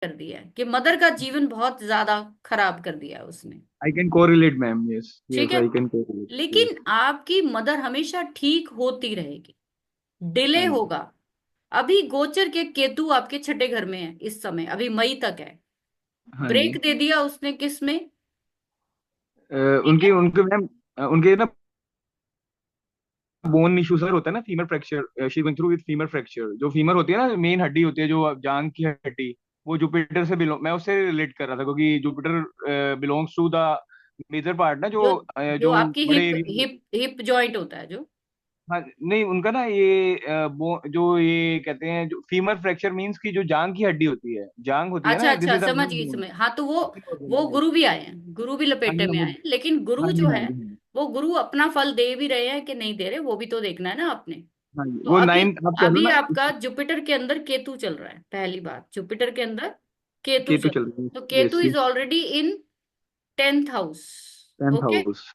कर दिया है कि मदर का जीवन बहुत ज्यादा खराब कर दिया है उसने। I can correlate ma'am, yes ठीक यस, है, आई कैन कोरिलेट, लेकिन यस। आपकी मदर हमेशा ठीक होती रहेगी, डिले हाँ जी। होगा। अभी गोचर के केतु आपके छठे घर में है इस समय, अभी मई तक है। हाँ जी। ब्रेक दे दिया उसने किस में? अ, ठीक उनके है। उनके मैम, उनके ना बोन इशू सर होता है ना, femur fracture, she going through with femur fracture. जो फीमर होती है ना, मेन हड्डी होती है जो जांग की हड्डी, वो जुपिटर से बिलोंग, मैं उससे रिलेट कर रहा था क्योंकि Jupiter belongs to the major part ना, जो जो जो आपकी बड़े hip area. Hip hip joint होता है जो। हाँ, नहीं उनका ना ये जो ये कहते हैं, जो फीमर फ्रैक्चर मींस की जो जांग की हड्डी होती है, जांग होती है अच्छा ना, दिस अच्छा, इज द समझ मेन गई बोन। समझ, हाँ तो वो गुरु भी आए हैं, गुरु भी हाँ लपेटे जी, में आए हैं, लेकिन गुरु हाँ जी, जो हाँ है जी, वो गुरु अपना फल दे भी रहे हैं कि नहीं दे रहे, वो भी तो देखना है ना आपने। हाँ जी, तो वो अभी, नाइन्थ आप कह लो अभी ना। आपका जुपिटर के अंदर केतु चल रहा है, पहली बात जुपिटर के अंदर केतु केतु चल चल रहा रही है, तो है, Ketu yes is yes. Already in 10th house. 10th okay. House.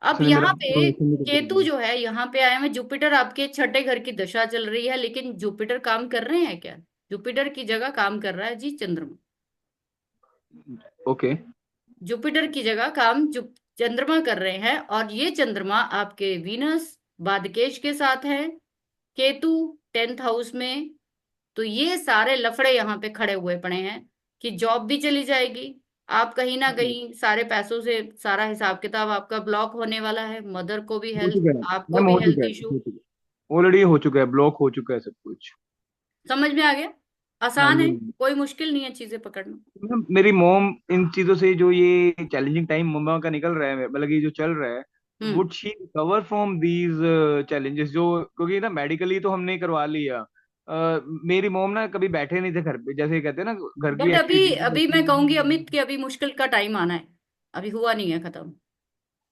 अब इसने मेरा यहाँ पे प्रोफेशन भी कर केतु दिया। जो है यहाँ पे आए हुए, जुपिटर आपके छठे घर की दशा चल रही है, लेकिन जुपिटर काम कर रहे हैं क्या? जुपिटर की जगह काम कर रहा है जी चंद्रमा। ओके। जुपिटर की जगह काम चंद्रमा कर रहे हैं, और ये चंद्रमा आपके वीनस बादकेश के साथ है, केतु 10th हाउस में। तो ये सारे लफड़े यहाँ पे खड़े हुए पड़े हैं कि जॉब भी चली जाएगी, आप कहीं ना कहीं सारे पैसों से सारा हिसाब किताब आपका ब्लॉक होने वाला है, मदर को भी हो हेल्थ, चुका है आपको मैम, भी हो हेल्थ चुका है, इशू। हो चुका है, ऑलरेडी हो चुका है, ब्लॉक हो चुका है सब कुछ। समझ में आ गया? हाँ आसान जी है, मैम। कोई मुश्किल नहीं है चीजें पकड़ना। मैम, मेरी मॉम इन चीजों से, जो ये चैलेंजिंग टाइम मम्मा का निकल रहा है, मतलब ये जो चल रहा है, hmm. Would she recover from these challenges, जो क्योंकि ना मेडिकली तो हमने करवा लिया। मेरी मॉम ना कभी बैठे नहीं थे घर पे, जैसे कहते हैं ना, घर की बट अभी अभी मैं कहूंगी अमित एक्टिविटी। कि अभी मुश्किल का टाइम आना है, अभी हुआ नहीं है खत्म।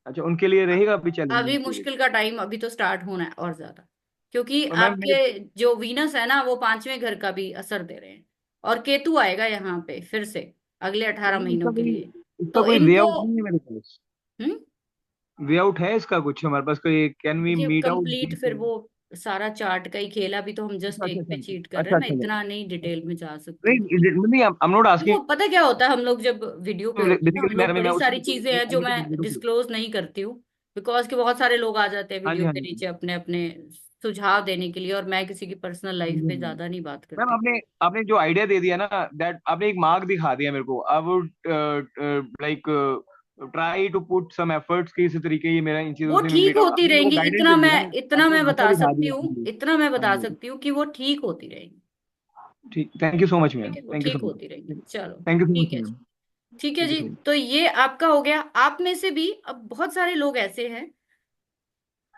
अच्छा, उनके लिए रहेगा अभी अभी चैलेंजिंग पीरियड। मुश्किल का टाइम अभी तो स्टार्ट होना है और ज्यादा, क्योंकि और मैम आपके जो वीनस है ना वो पांचवें घर का भी असर दे रहे हैं, और केतु आएगा यहाँ पे फिर से अगले 18 महीनों के लिए। इसका तो कोई वे इनको, आउट नहीं है मेरे पास। हम्म, वे आउट है इसका कुछ हमारे पास कोई? कैन वी देखिए मीट कंप्लीट आउट? फिर वो सारा चार्ट का ही खेल है, अभी तो हम जस्ट अच्छा अच्छा एक पे चीट कर रहे अच्छा हैं, अच्छा मैं अच्छा। इतना नहीं डिटेल में जा सकती हूँ नहीं क्योंकि नहीं, आई एम नॉट वो आस्किंग। पता क्या होता है, हम लोग जब वीडियो पे होते हैं ना, हम बेसिकली लोग मैं बड़ी उसी सारी चीजें हैं जो मैं डिस्क्लोज नहीं करती हूँ, बिकॉज कि बहुत सारे लोग आ जाते हैं हाँ जी, वीडियो हाँ के जी, नीचे अपने अपने सुझाव देने के लिए, और मैं किसी की पर्सनल हाँ लाइफ जी, हाँ पे जी। ज्यादा नहीं बात मैम, करती। आपने आपने जो आइडिया दे दिया ना, दैट आपने एक मार्क दिखा दिया मेरे को। I would like try to put some efforts कि इसी तरीके ये मेरा इन चीजों वो से ठीक मीट आउट, होती आपने मेरे को रहेंगी, गाइडेंस इतना दे दी मैं, ना। इतना आपने मैं रास्ता बता दिखा सकती दिया हूँ, आपने। इतना मैं हाँ बता जी। सकती हूँ कि वो ठीक होती रहेंगी। ठीक, thank you so much ma'am, ठीक है, वो थैंक यू ठीक सो होती रहेंगी, मच। चलो। थैंक यू सो ठीक मच है मैम। जी। ठीक है थैंक यू जी, सो मच। तो ये आपका हो गया। आप में से भी अब बहुत सारे लोग ऐसे हैं,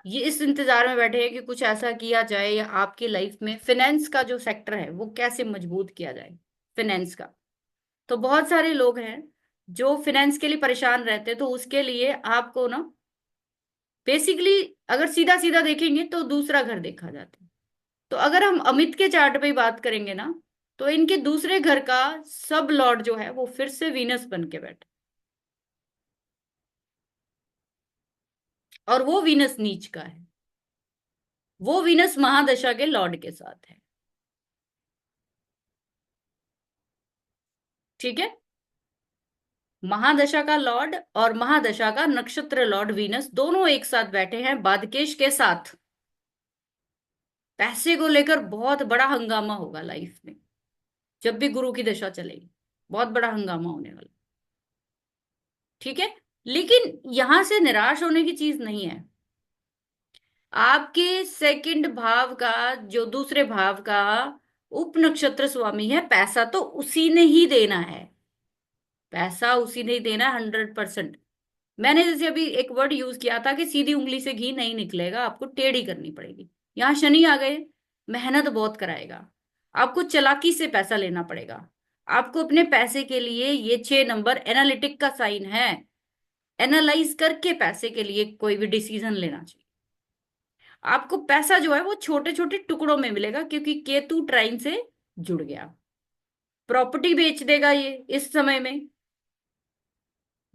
ये इस इंतजार में बैठे हैं कि कुछ ऐसा किया जाए, या आपकी लाइफ में फाइनेंस का जो सेक्टर है वो कैसे मजबूत किया जाए, फाइनेंस का। तो बहुत सारे लोग हैं जो फाइनेंस के लिए परेशान रहते हैं, तो उसके लिए आपको ना बेसिकली, अगर सीधा सीधा देखेंगे तो दूसरा घर देखा जाता है। तो अगर हम अमित के चार्ट पे ही बात करेंगे ना, तो इनके दूसरे घर का सब लॉर्ड जो है वो फिर से वीनस बन के बैठा, और वो वीनस नीच का है, वो वीनस महादशा के लॉर्ड के साथ है। ठीक है। महादशा का लॉर्ड और महादशा का नक्षत्र लॉर्ड वीनस दोनों एक साथ बैठे हैं बादकेश के साथ। पैसे को लेकर बहुत बड़ा हंगामा होगा लाइफ में, जब भी गुरु की दशा चलेगी बहुत बड़ा हंगामा होने वाला। ठीक है, लेकिन यहां से निराश होने की चीज नहीं है। आपके सेकंड भाव का, जो दूसरे भाव का उप नक्षत्र स्वामी है, पैसा तो उसी ने ही देना है, पैसा उसी ने ही देना 100%। मैंने जैसे अभी एक वर्ड यूज किया था कि सीधी उंगली से घी नहीं निकलेगा, आपको टेढ़ी करनी पड़ेगी। यहाँ शनि आ गए, मेहनत बहुत कराएगा, आपको चालाकी से पैसा लेना पड़ेगा। आपको अपने पैसे के लिए, ये 6 नंबर एनालिटिक का साइन है, एनालाइज करके पैसे के लिए कोई भी डिसीजन लेना चाहिए। आपको पैसा जो है वो छोटे छोटे टुकड़ों में मिलेगा, क्योंकि केतु ट्राइन से जुड़ गया। प्रॉपर्टी बेच देगा ये इस समय में,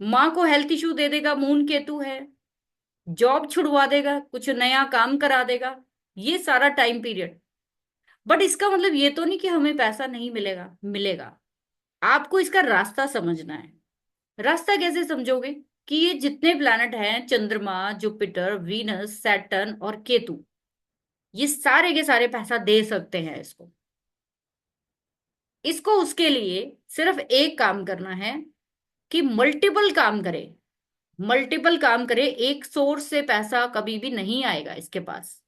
माँ को हेल्थ इशू दे देगा, मून केतु है, जॉब छुड़वा देगा, कुछ नया काम करा देगा, ये सारा टाइम पीरियड। बट इसका मतलब ये तो नहीं कि हमें पैसा नहीं मिलेगा, मिलेगा। आपको इसका रास्ता समझना है। रास्ता कैसे समझोगे? कि ये जितने प्लैनेट हैं, चंद्रमा, जुपिटर, वीनस, सैटर्न और केतु, ये सारे के सारे पैसा दे सकते हैं इसको। इसको उसके लिए सिर्फ एक काम करना है कि मल्टीपल काम करे। मल्टीपल काम करे, एक सोर्स से पैसा कभी भी नहीं आएगा इसके पास।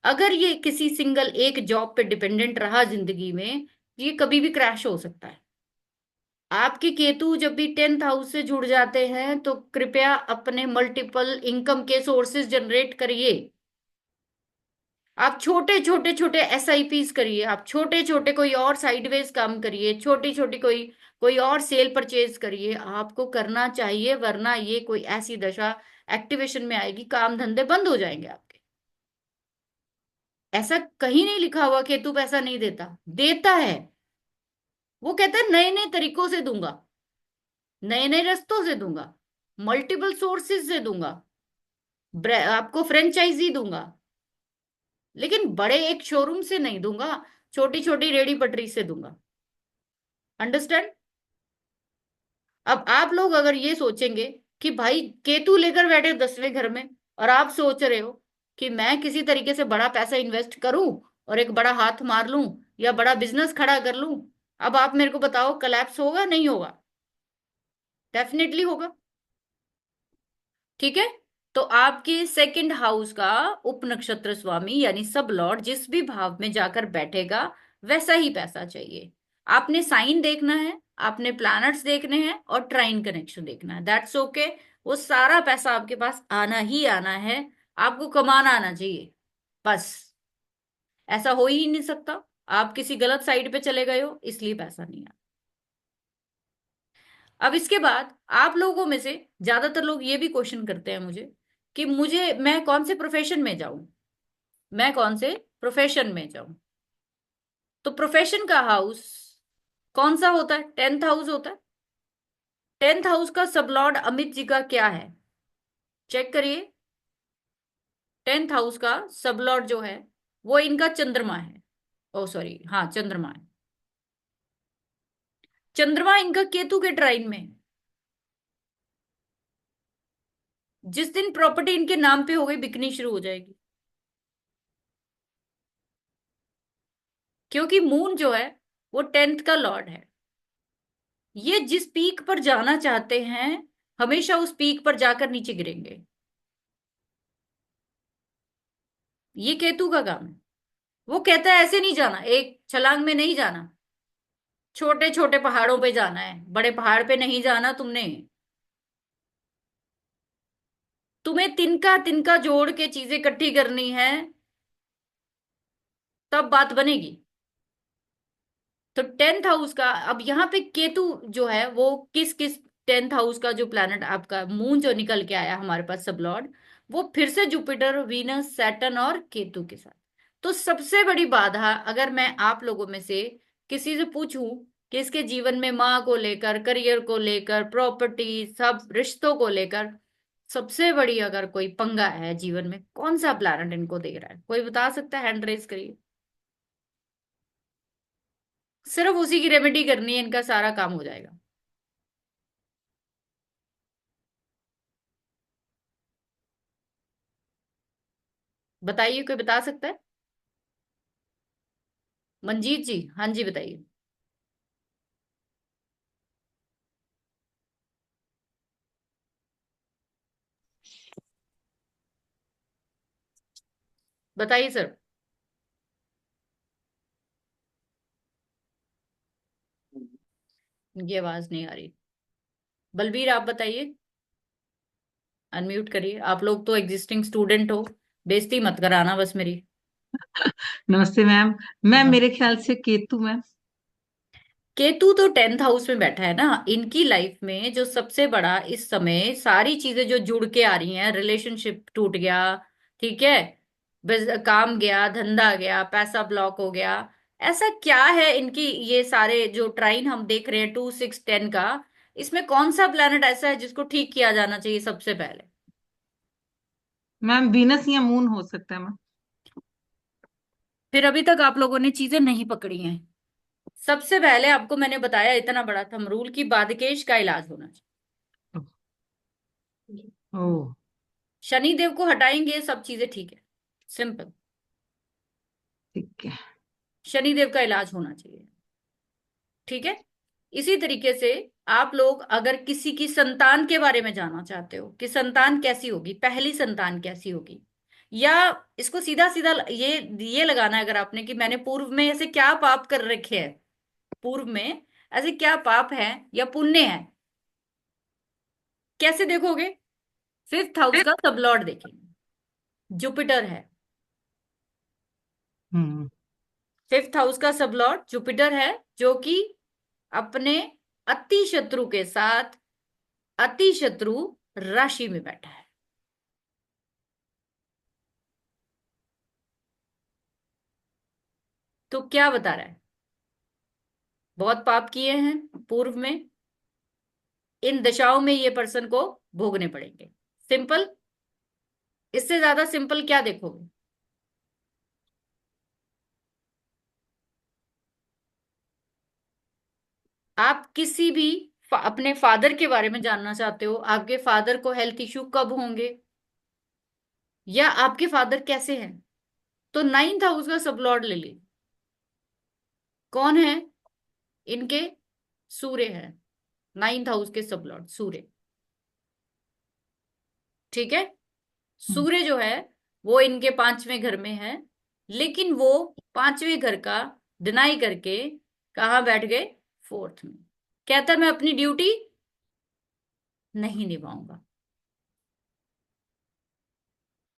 अगर ये किसी सिंगल एक जॉब पे डिपेंडेंट रहा जिंदगी में, ये कभी भी क्रैश हो सकता है। आपके केतु जब भी 10th हाउस से जुड़ जाते हैं तो कृपया अपने मल्टीपल इनकम के सोर्सेज जनरेट करिए। आप छोटे छोटे छोटे एसआईपीस करिए, आप छोटे छोटे कोई और साइडवेज काम करिए, छोटी छोटी कोई कोई और सेल परचेज करिए, आपको करना चाहिए, वरना ये कोई ऐसी दशा एक्टिवेशन में आएगी, काम धंधे बंद हो जाएंगे आपके। ऐसा कहीं नहीं लिखा हुआ केतु पैसा नहीं देता, देता है। वो कहता है नए नए तरीकों से दूंगा, नए नए रास्तों से दूंगा, मल्टीपल सोर्सेज से दूंगा, आपको फ्रेंचाइजी दूंगा, लेकिन बड़े एक शोरूम से नहीं दूंगा, छोटी छोटी रेडी पटरी से दूंगा। अंडरस्टैंड? अब आप लोग अगर ये सोचेंगे कि भाई केतु लेकर बैठे 10वें घर में, और आप सोच रहे हो कि मैं किसी तरीके से बड़ा पैसा इन्वेस्ट करूं और एक बड़ा हाथ मार लूं या बड़ा बिजनेस खड़ा कर लूं, अब आप मेरे को बताओ, कलैप्स होगा नहीं होगा? डेफिनेटली होगा। ठीक है। तो आपके 2nd हाउस का उप नक्षत्र स्वामी यानी सब लॉर्ड जिस भी भाव में जाकर बैठेगा, वैसा ही पैसा चाहिए। आपने साइन देखना है, आपने प्लैनेट्स देखने हैं और ट्राइन कनेक्शन देखना है, दैट्स ओके। वो सारा पैसा आपके पास आना ही आना है, आपको कमाना आना चाहिए बस। ऐसा हो ही नहीं सकता आप किसी गलत साइड पे चले गए हो इसलिए पैसा नहीं आया। अब इसके बाद आप लोगों में से ज्यादातर लोग ये भी क्वेश्चन करते हैं मुझे कि मुझे मैं कौन से प्रोफेशन में जाऊं, मैं कौन से प्रोफेशन में जाऊं। तो प्रोफेशन का हाउस कौन सा होता है? 10th हाउस होता है। 10th हाउस का सबलॉर्ड अमित जी का क्या है? चेक करिए। 10th हाउस का सबलॉर्ड जो है वो इनका चंद्रमा है। ओ सॉरी, हाँ चंद्रमा है। चंद्रमा इनका केतु के ट्राइन में है। जिस दिन प्रॉपर्टी इनके नाम पे हो गई बिकनी शुरू हो जाएगी, क्योंकि मून जो है वो 10th का लॉर्ड है। ये जिस पीक पर जाना चाहते हैं हमेशा उस पीक पर जाकर नीचे गिरेंगे। ये केतु का काम है। वो कहता है ऐसे नहीं जाना, एक छलांग में नहीं जाना, छोटे छोटे पहाड़ों पे जाना है, बड़े पहाड़ पे नहीं जाना तुमने। तुम्हें तिनका तिनका जोड़ के चीजें इकट्ठी करनी है, तब बात बनेगी। तो 10th हाउस का अब यहाँ पे केतु जो है वो किस किस, 10th हाउस का जो प्लैनेट आपका मून जो निकल के आया हमारे पास सब लॉर्ड, वो फिर से जुपिटर, वीनस, सैटर्न और केतु के साथ। तो सबसे बड़ी बाधा अगर मैं आप लोगों में से किसी से पूछूं कि इसके जीवन में माँ को लेकर, करियर को लेकर, प्रॉपर्टी, सब रिश्तों को लेकर सबसे बड़ी अगर कोई पंगा है जीवन में, कौन सा प्लैनेट इनको दे रहा है? कोई बता सकता है? हैंड रेज करिए। सिर्फ उसी की रेमेडी करनी है, इनका सारा काम हो जाएगा। बताइए, कोई बता सकता है? मंजीत जी, हाँ जी बताइए। बताइए सर। ये आवाज नहीं आ रही। बलबीर आप बताइए। अनम्यूट करिए। आप लोग तो एग्जिस्टिंग स्टूडेंट हो, बेइज्जती मत कराना बस मेरी। नमस्ते मैम। मैम मेरे ख्याल से केतु मैम। केतु तो 10th हाउस में बैठा है ना, इनकी लाइफ में जो सबसे बड़ा इस समय सारी चीजें जो जुड़ के आ रही हैं, रिलेशनशिप टूट गया, ठीक है, काम गया, धंधा गया, पैसा ब्लॉक हो गया, ऐसा क्या है इनकी? ये सारे जो ट्राइन हम देख रहे हैं 2 6 10 का, इसमें कौन सा प्लेनेट ऐसा है जिसको ठीक किया जाना चाहिए सबसे पहले? मैम वीनस या मून हो सकता है मैम। फिर अभी तक आप लोगों ने चीजें नहीं पकड़ी हैं। सबसे पहले आपको मैंने बताया इतना बड़ा थंब रूल की बादकेश का इलाज होना चाहिए। ओ। शनिदेव को हटाएंगे सब चीजें ठीक है, सिंपल। ठीक है। शनिदेव का इलाज होना चाहिए, ठीक है। इसी तरीके से आप लोग अगर किसी की संतान के बारे में जानना चाहते हो कि संतान कैसी होगी, पहली संतान कैसी होगी, या इसको सीधा सीधा ये लगाना है अगर आपने कि मैंने पूर्व में ऐसे क्या पाप कर रखे हैं, पूर्व में ऐसे क्या पाप है या पुण्य है, कैसे देखोगे? फिफ्थ हाउस का सब लॉर्ड देखेंगे, जुपिटर है। हम्म। फिफ्थ हाउस का सब लॉर्ड जुपिटर है, जो कि अपने अति शत्रु के साथ अति शत्रु राशि में बैठा है। तो क्या बता रहा है? बहुत पाप किए हैं पूर्व में, इन दशाओं में ये पर्सन को भोगने पड़ेंगे। सिंपल। इससे ज्यादा सिंपल क्या देखोगे? आप किसी भी अपने फादर के बारे में जानना चाहते हो, आपके फादर को हेल्थ इश्यू कब होंगे, या आपके फादर कैसे हैं, तो नाइन्थ हाउस का सब लॉर्ड ले लीजिए। कौन है इनके? सूर्य है, नाइन्थ हाउस के सब लॉर्ड सूर्य, ठीक है। हम्म। सूर्य जो है वो इनके पांचवें घर में है, लेकिन वो पांचवें घर का डिनाई करके कहाँ बैठ गए? फोर्थ में। कहता मैं अपनी ड्यूटी नहीं निभाऊंगा।